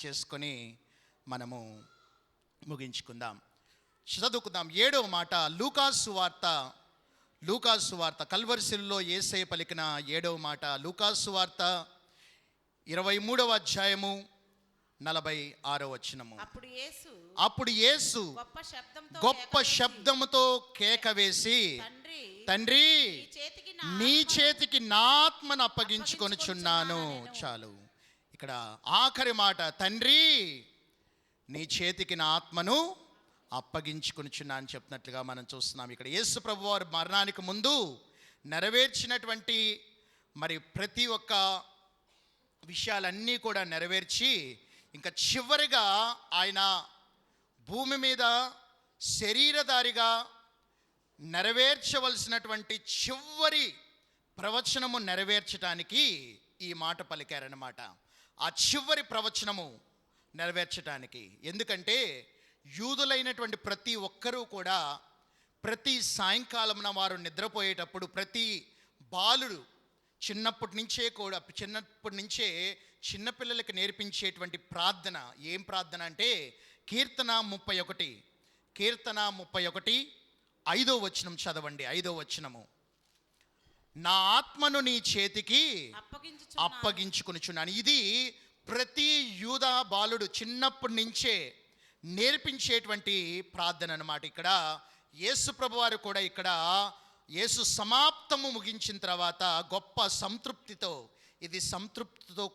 చేసుకొని మనము ముగించుకుందాం. చదువుకుందాం 7వ మాట. లూకాసు వార్త కల్వరిశిలులో యేసయ్య పలికిన 7వ మాట. లూకాసు వార్త 23వ అధ్యాయము 46వ వచనము. అప్పుడు యేసు గొప్ప శబ్దముతో కేక వేసి, తండ్రి, నీ చేతికి నా ఆత్మను అప్పగించుకొనుచున్నాను. చాలు. ఇక్కడ ఆఖరి మాట, తండ్రి, నీ చేతికి నా ఆత్మను అప్పగించుకొనుచున్నా అని చెప్పినట్లుగా మనం చూస్తున్నాం. ఇక్కడ యేసు ప్రభువు వారు మరణానికి ముందు నెరవేర్చినటువంటి మరి ప్రతి ఒక్క విషయాలన్నీ కూడా నెరవేర్చి, ఇంకా చివరిగా ఆయన భూమి మీద శరీరధారిగా నెరవేర్చవలసినటువంటి చివరి ప్రవచనము నెరవేర్చడానికి ఈ మాట పలికారన్నమాట. ఆ చివరి ప్రవచనము నెరవేర్చడానికి. ఎందుకంటే యూదులైనటువంటి ప్రతి ఒక్కరూ కూడా ప్రతి సాయంకాలమున వారు నిద్రపోయేటప్పుడు ప్రతి బాలుడు చిన్నప్పటి నుంచే చిన్నపిల్లలకి నేర్పించేటువంటి ప్రార్థన ఏం ప్రార్థన అంటే కీర్తన 31 5వ వచనం చదవండి. 5వ వచనము, నా ఆత్మను నీ చేతికి అప్పగించుకొనుచున్నాను. ఇది ప్రతి యూదా బాలుడు చిన్నప్పటి నుంచే నేర్పించేటువంటి ప్రార్థన అన్నమాట. ఇక్కడ యేసు ప్రభువారు కూడా ఇక్కడ యేసు సమాప్తము ముగించిన తర్వాత గొప్ప సంతృప్తితో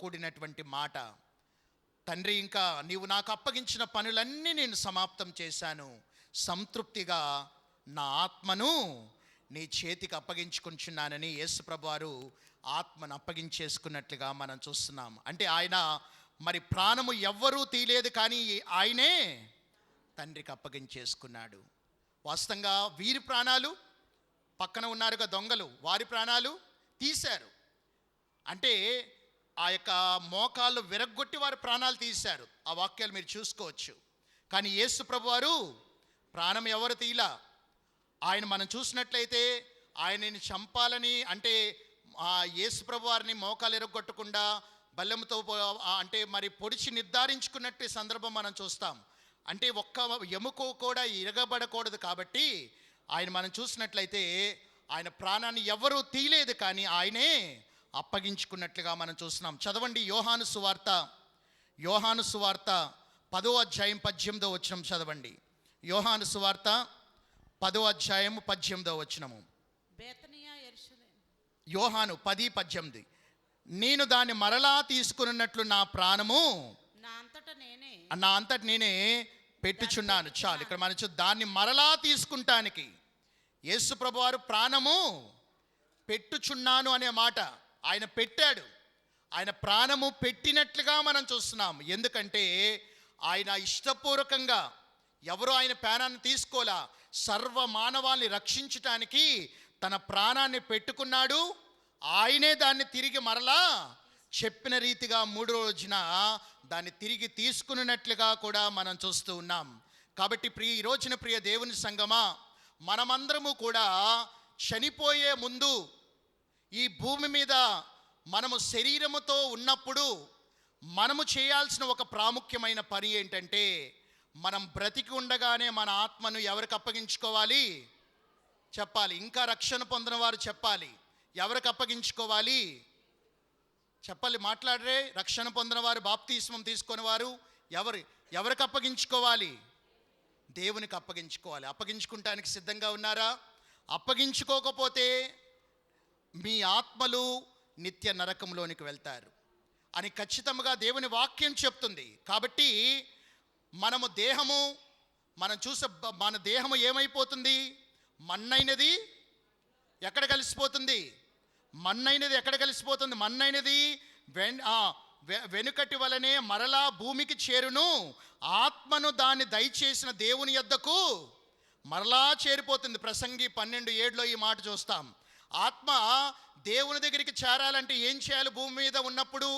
కూడినటువంటి మాట. తండ్రి, ఇంకా నీవు నాకు అప్పగించిన పనులన్నీ నేను సమాప్తం చేశాను, సంతృప్తిగా నా ఆత్మను నీ చేతికి అప్పగించుకుంటున్నానని యేసు ప్రభువారు ఆత్మను అప్పగించేసుకున్నట్లుగా మనం చూస్తున్నాం. అంటే ఆయన మరి ప్రాణము ఎవ్వరూ తీయలేదు, కానీ ఆయనే తండ్రికి అప్పగించేసుకున్నాడు. వాస్తవంగా వీరి ప్రాణాలు, పక్కన ఉన్నారుగా దొంగలు, వారి ప్రాణాలు తీశారు. అంటే ఆ యొక్క మోకాళ్ళు విరగ్గొట్టి వారి ప్రాణాలు తీశారు. ఆ వాక్యాలు మీరు చూసుకోవచ్చు. కానీ యేసు ప్రభువారు ప్రాణం ఎవరు తీయలా. ఆయన మనం చూసినట్లయితే ఆయనని చంపాలని అంటే ఆ యేసు ప్రభువారిని మోకాలు ఎరగొట్టకుండా బల్లెముతో అంటే మరి పొడిచి నిర్ధారించుకున్నట్టు సందర్భం మనం చూస్తాం. అంటే ఒక్క ఎముక కూడా ఇరగబడకూడదు. కాబట్టి ఆయన మనం చూసినట్లయితే ఆయన ప్రాణాన్ని ఎవరూ తీయలేదు, కానీ ఆయనే అప్పగించుకున్నట్లుగా మనం చూస్తున్నాం. చదవండి యోహాను సువార్త 10వ అధ్యాయం 18వ వచనం చదవండి. యోహాను సువార్త 10వ అధ్యాయం 18వ వచనము. యోహాను 10:18, నేను దాన్ని మరలా తీసుకున్నట్లు నా ప్రాణము నా అంతట నేనే పెట్టుచున్నాను. చాలు. ఇక్కడ మనం దాన్ని మరలా తీసుకుంటానికి యేసు ప్రభువారు ప్రాణము పెట్టుచున్నాను అనే మాట ఆయన పెట్టాడు. ఆయన ప్రాణము పెట్టినట్లుగా మనం చూస్తున్నాం. ఎందుకంటే ఆయన ఇష్టపూర్వకంగా ఎవరు ఆయన ప్రాణాన్ని తీసుకోలా, సర్వ మానవాళిని రక్షించటానికి తన ప్రాణాన్ని పెట్టుకున్నాడు. ఆయనే దాన్ని తిరిగి మరలా చెప్పిన రీతిగా 3వ రోజున దాన్ని తిరిగి తీసుకున్నట్లుగా కూడా మనం చూస్తూ ఉన్నాం. కాబట్టి ఈ రోజున ప్రియ దేవుని సంగమా, మనమందరము కూడా చనిపోయే ముందు ఈ భూమి మీద మనము శరీరముతో ఉన్నప్పుడు మనము చేయాల్సిన ఒక ప్రాముఖ్యమైన పని ఏంటంటే, మనం బ్రతికి ఉండగానే మన ఆత్మను ఎవరికి అప్పగించుకోవాలి చెప్పాలి. ఇంకా రక్షణ పొందిన వారు చెప్పాలి. ఎవరికి అప్పగించుకోవాలి చెప్పాలి. మాట్లాడరే. రక్షణ పొందిన వారు, బాప్తిస్మం తీసుకుని వారు ఎవరికి అప్పగించుకోవాలి? దేవునికి అప్పగించుకోవాలి. అప్పగించుకుంటానికి సిద్ధంగా ఉన్నారా? అప్పగించుకోకపోతే మీ ఆత్మలు నిత్య నరకంలోనికి వెళ్తారు అని ఖచ్చితంగా దేవుని వాక్యం చెప్తుంది. కాబట్టి మనం చూసే మన దేహము ఏమైపోతుంది? మన్నైనది ఎక్కడ కలిసిపోతుంది? మన్నైనది వెనుకటి వలనే మరలా భూమికి చేరును, ఆత్మను దాన్ని దయచేసిన దేవుని యొద్దకు మరలా చేరిపోతుంది. ప్రసంగి 12:7లో ఈ మాట చూస్తాం. ఆత్మ దేవుని దగ్గరికి చేరాలంటే ఏం చేయాలి? భూమి మీద ఉన్నప్పుడు,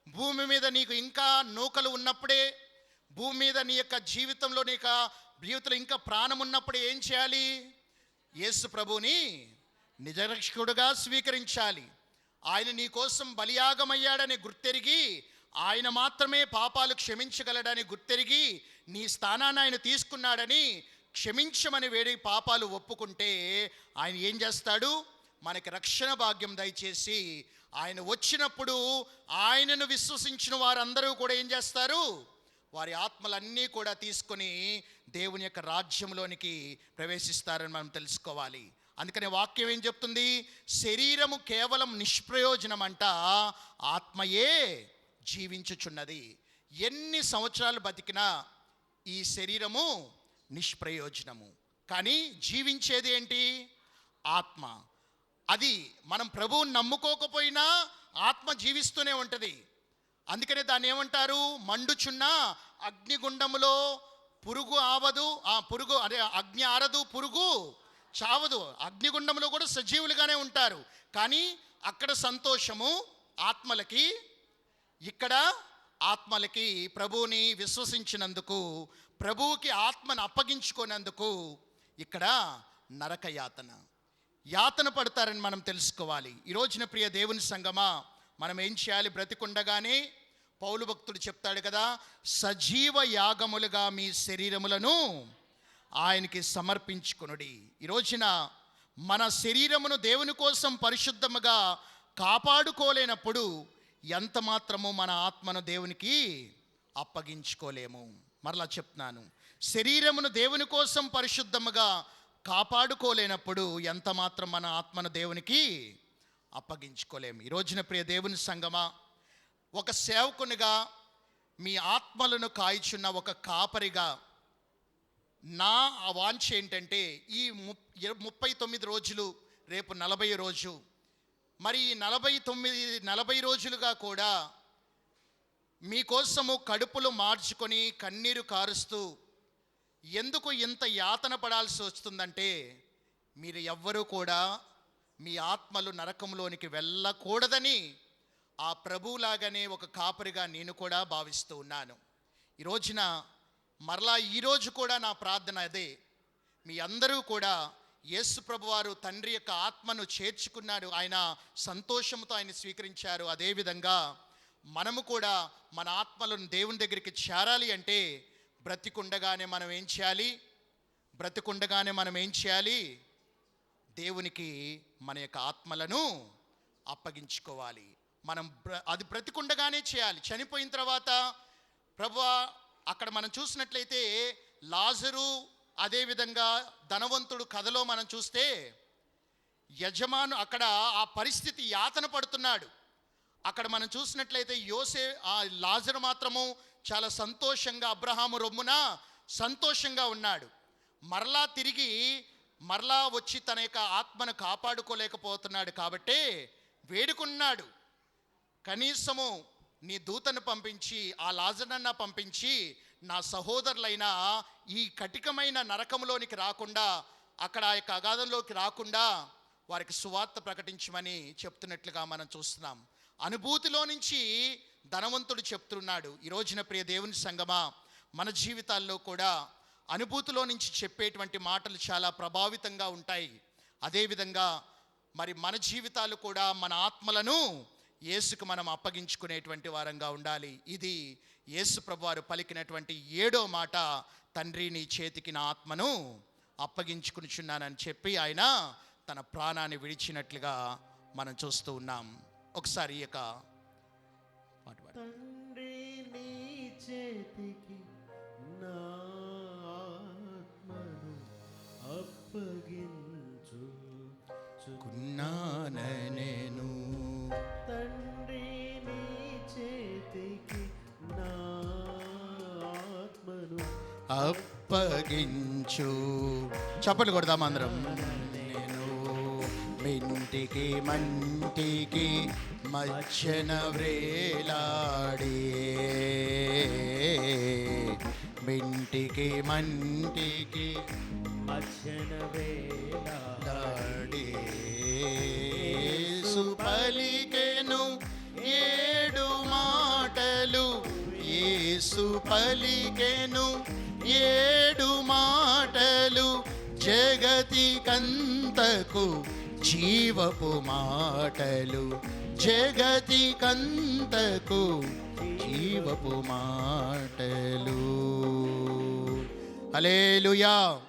భూమి మీద నీకు ఇంకా నూకలు ఉన్నప్పుడే, భూమి మీద నీ యొక్క జీవితంలో ఇంకా ప్రాణం ఉన్నప్పుడే ఏం చేయాలి? యేసు ప్రభువుని నిజరక్షకుడుగా స్వీకరించాలి. ఆయన నీ కోసం బలియాగమయ్యాడని గుర్తెరిగి ఆయన మాత్రమే పాపాలు క్షమించగలడని గుర్తెరిగి నీ స్థానాన్ని ఆయన తీసుకున్నాడని క్షమించమని వేడి పాపాలు ఒప్పుకుంటే ఆయన ఏం చేస్తాడు? మనకి రక్షణ భాగ్యం దయచేసి ఆయన వచ్చినప్పుడు ఆయనను విశ్వసించిన వారందరూ కూడా ఏం చేస్తారు? వారి ఆత్మలన్నీ కూడా తీసుకొని దేవుని యొక్క రాజ్యంలోనికి ప్రవేశిస్తారని మనం తెలుసుకోవాలి. అందుకనే వాక్యం ఏం చెప్తుంది? శరీరము కేవలం నిష్ప్రయోజనం అంట, ఆత్మయే జీవించుచున్నది. ఎన్ని సంవత్సరాలు బతికినా ఈ శరీరము నిష్ప్రయోజనము, కానీ జీవించేది ఏంటి? ఆత్మ. అది మనం ప్రభువుని నమ్ముకోకపోయినా ఆత్మ జీవిస్తూనే ఉంటుంది. అందుకనే దాన్ని ఏమంటారు? మండుచున్న అగ్నిగుండములో పురుగు ఆవదు, అగ్ని ఆరదు, పురుగు చావదు. అగ్నిగుండంలో కూడా సజీవులుగానే ఉంటారు, కానీ అక్కడ సంతోషము ఆత్మలకి, ఇక్కడ ఆత్మలకి ప్రభువుని విశ్వసించినందుకు, ప్రభువుకి ఆత్మను అప్పగించుకున్నందుకు ఇక్కడ నరక యాతన పడతారని మనం తెలుసుకోవాలి. ఈ రోజున ప్రియ దేవుని సంగమా, మనం ఏం చేయాలి? బ్రతికుండగానే పౌలు భక్తుడు చెప్తాడు కదా, సజీవ యాగములుగా మీ శరీరములను ఆయనకి సమర్పించుకొనుడి. ఈ రోజున మన శరీరమును దేవుని కోసం పరిశుద్ధముగా కాపాడుకోలేనప్పుడు ఎంత మాత్రము మన ఆత్మను దేవునికి అప్పగించుకోలేము. మరలా చెప్తున్నాను, శరీరమును దేవుని కోసం పరిశుద్ధముగా కాపాడుకోలేనప్పుడు ఎంత మాత్రం మన ఆత్మను దేవునికి అప్పగించుకోలేము. ఈ రోజున ప్రియ దేవుని సంగమా, ఒక సేవకునిగా, మీ ఆత్మలను కాయిచున్న ఒక కాపరిగా నా వాంఛ ఏంటంటే, ఈ 39 రోజులు, రేపు 40 రోజు, మరి ఈ 40 రోజులుగా కూడా మీకోసము కడుపులు మార్చుకొని కన్నీరు కారుస్తూ ఎందుకు ఇంత యాతన పడాల్సి వస్తుందంటే, మీరు ఎవ్వరూ కూడా మీ ఆత్మలు నరకంలోనికి వెళ్ళకూడదని ఆ ప్రభువులాగానే ఒక కాపరిగా నేను కూడా భావిస్తూ ఉన్నాను. ఈ రోజున మరలా ఈరోజు కూడా నా ప్రార్థన అదే, మీ అందరూ కూడా యేసు ప్రభువారు తండ్రి యొక్క ఆత్మను చేర్చుకున్నారు, ఆయన సంతోషంతో ఆయన స్వీకరించారు. అదేవిధంగా మనము కూడా మన ఆత్మలను దేవుని దగ్గరికి చేరాలి అంటే బ్రతికుండగానే మనం ఏం చేయాలి? దేవునికి మన యొక్క ఆత్మలను అప్పగించుకోవాలి. మనం అది బ్రతికుండగానే చేయాలి. చనిపోయిన తర్వాత ప్రభువా, అక్కడ మనం చూసినట్లయితే లాజరు, అదేవిధంగా ధనవంతుడు కథలో మనం చూస్తే యజమాను అక్కడ ఆ పరిస్థితి యాతన పడుతున్నాడు. అక్కడ మనం చూసినట్లయితే ఆ లాజరు మాత్రము చాలా సంతోషంగా అబ్రహాము రొమ్మున సంతోషంగా ఉన్నాడు. మరలా వచ్చి తన యొక్క ఆత్మను కాపాడుకోలేకపోతున్నాడు కాబట్టి వేడుకున్నాడు, కనీసము నీ దూతను పంపించి, ఆ లాజరన్న పంపించి, నా సహోదరులైన ఈ కటికమైన నరకంలోనికి రాకుండా, అక్కడ ఆ యొక్క అగాధంలోకి రాకుండా వారికి సువార్త ప్రకటించమని చెప్తున్నట్లుగా మనం చూస్తున్నాం. అనుభూతిలో నుంచి ధనవంతుడు చెప్తున్నాడు. ఈ రోజున ప్రియ దేవుని సంగమా, మన జీవితాల్లో కూడా అనుభూతిలో నుంచి చెప్పేటువంటి మాటలు చాలా ప్రభావితంగా ఉంటాయి. అదేవిధంగా మరి మన జీవితాలు కూడా మన ఆత్మలను యేసుకు మనం అప్పగించుకునేటువంటి వారంగా ఉండాలి. ఇది యేసు ప్రభువారు పలికినటువంటి 7వ మాట, తండ్రి నీ చేతికి నా ఆత్మను అప్పగించుకునిచున్నానని చెప్పి ఆయన తన ప్రాణాన్ని విడిచినట్లుగా మనం చూస్తూ ఉన్నాం. ఒకసారి ఈ యొక్క పాట పాడు. తండ్రి నీ చేతికి నా ఆత్మను అప్పగించుకున్నాను, తండ్రి నీ చేతికి నా ఆత్మను అప్పగించు. చప్పట్లు కొడదాం అందరం. నేను మింటికి మంటికి మధ్యన వ్రేలాడి, మింటికి మంటికి మధ్యన వేలాడి, సుపలికెను 7 మాటలు, యేసు పలికెను 7 మాటలు, జగతికంతకు జీవపు మాటలు, జగతికంతకు జీవపు మాటలు. హల్లెలూయా.